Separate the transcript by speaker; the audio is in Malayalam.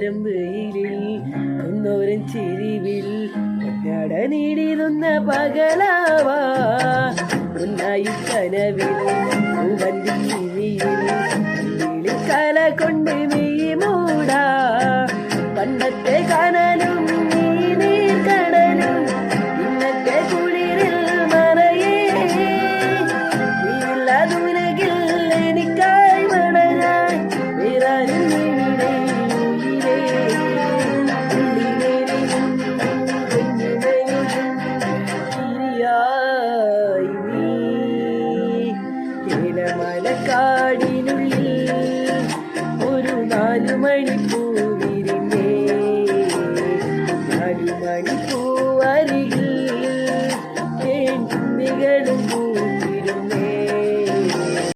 Speaker 1: മരം വെയിലിൽ ഒന്നോരം ചെരിവിൽ ഒന്നട നീടിരുന്ന പകലാവാ ഒന്നായി കനവിൽ വണ്ടി കിഴിയിൽ കല കൊണ്ട് നീ മൂടാ പണ്ടത്തെ കനലും നീ നീർക്കടലും ഇന്നത്തെ കുളിരിൽ മറയേ നീയില്ലാതുലകിൽ എനിക്കായി മടങ്ങാൻ വേറാരും മലക്കാടിനുള്ളിൽ ഒരു 4 മണിക്കൂർ